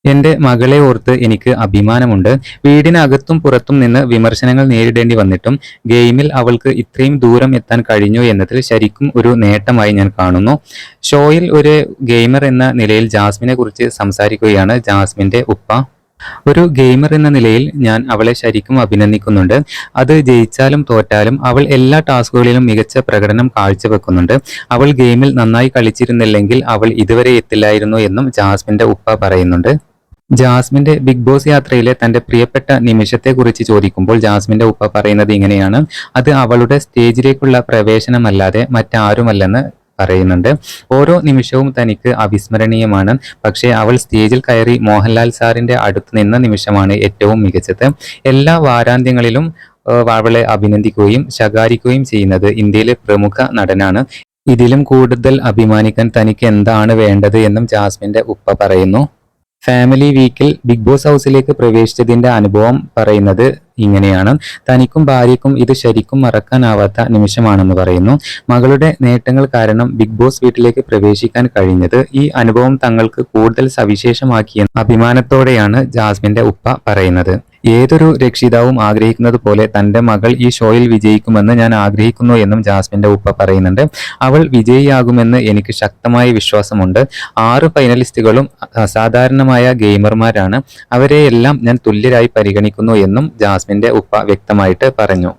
എന്റെ മകളെ ഓർത്ത് എനിക്ക് അഭിമാനമുണ്ട്. വീടിനകത്തും പുറത്തും നിന്ന് വിമർശനങ്ങൾ നേരിടേണ്ടി വന്നിട്ടും ഗെയിമിൽ അവൾക്ക് ഇത്രയും ദൂരം എത്താൻ കഴിഞ്ഞു എന്നതിൽ ശരിക്കും ഒരു നേട്ടമായി ഞാൻ കാണുന്നു. ഷോയിൽ ഒരു ഗെയിമർ എന്ന നിലയിൽ ജാസ്മിനെ കുറിച്ച് സംസാരിക്കുകയാണ് ജാസ്മിന്റെ ഉപ്പ. ഒരു ഗെയിമർ എന്ന നിലയിൽ ഞാൻ അവളെ ശരിക്കും അഭിനന്ദിക്കുന്നുണ്ട്. അത് ജയിച്ചാലും തോറ്റാലും അവൾ എല്ലാ ടാസ്കുകളിലും മികച്ച പ്രകടനം കാഴ്ചവെക്കുന്നുണ്ട്. അവൾ ഗെയിമിൽ നന്നായി കളിച്ചിരുന്നില്ലെങ്കിൽ അവൾ ഇതുവരെ എത്തില്ലായിരുന്നു എന്നും ജാസ്മിന്റെ ഉപ്പ പറയുന്നുണ്ട്. ജാസ്മിന്റെ ബിഗ് ബോസ് യാത്രയിലെ തന്റെ പ്രിയപ്പെട്ട നിമിഷത്തെക്കുറിച്ച് ചോദിക്കുമ്പോൾ ജാസ്മിന്റെ ഉപ്പ പറയുന്നത് ഇങ്ങനെയാണ്: അത് അവളുടെ സ്റ്റേജിലേക്കുള്ള പ്രവേശനമല്ലാതെ മറ്റാരുമല്ലെന്ന് പറയുന്നുണ്ട്. ഓരോ നിമിഷവും തനിക്ക് അവിസ്മരണീയമാണ്. പക്ഷേ അവൾ സ്റ്റേജിൽ കയറി മോഹൻലാൽ സാറിന്റെ അടുത്ത് നിന്ന നിമിഷമാണ് ഏറ്റവും മികച്ചത്. എല്ലാ വാരാന്ത്യങ്ങളിലും അവളെ അഭിനന്ദിക്കുകയും ശകാരിക്കുകയും ചെയ്യുന്നത് ഇന്ത്യയിലെ പ്രമുഖ നടനാണ്. ഇതിലും കൂടുതൽ അഭിമാനിക്കാൻ തനിക്ക് എന്താണ് വേണ്ടത് എന്നും ജാസ്മിന്റെ ഉപ്പ പറയുന്നു. ഫാമിലി വീക്കിൽ ബിഗ് ബോസ് ഹൗസിലേക്ക് പ്രവേശിച്ചതിന്റെ അനുഭവം പറയുന്നത് ഇങ്ങനെയാണ്: തനിക്കും ഭാര്യയ്ക്കും ഇത് ശരിക്കും മറക്കാനാവാത്ത നിമിഷമാണെന്ന് പറയുന്നു. മകളുടെ നേട്ടങ്ങൾ കാരണം ബിഗ് ബോസ് വീട്ടിലേക്ക് പ്രവേശിക്കാൻ കഴിഞ്ഞത് ഈ അനുഭവം തങ്ങൾക്ക് കൂടുതൽ സവിശേഷമാക്കിയെന്ന് അഭിമാനത്തോടെയാണ് ജാസ്മിന്റെ ഉപ്പ പറയുന്നത്. ഏതൊരു രക്ഷിതാവും ആഗ്രഹിക്കുന്നത് പോലെ തന്റെ മകൾ ഈ ഷോയിൽ വിജയിക്കുമെന്ന് ഞാൻ ആഗ്രഹിക്കുന്നു എന്നും ജാസ്മിന്റെ ഉപ്പ പറയുന്നുണ്ട്. അവൾ വിജയിയാകുമെന്ന് എനിക്ക് ശക്തമായ വിശ്വാസമുണ്ട്. 6 ഫൈനലിസ്റ്റുകളും അസാധാരണമായ ഗെയിമർമാരാണ്. അവരെയെല്ലാം ഞാൻ തുല്യരായി പരിഗണിക്കുന്നു എന്നും ജാസ്മിന്റെ ഉപ്പ വ്യക്തമായിട്ട് പറഞ്ഞു.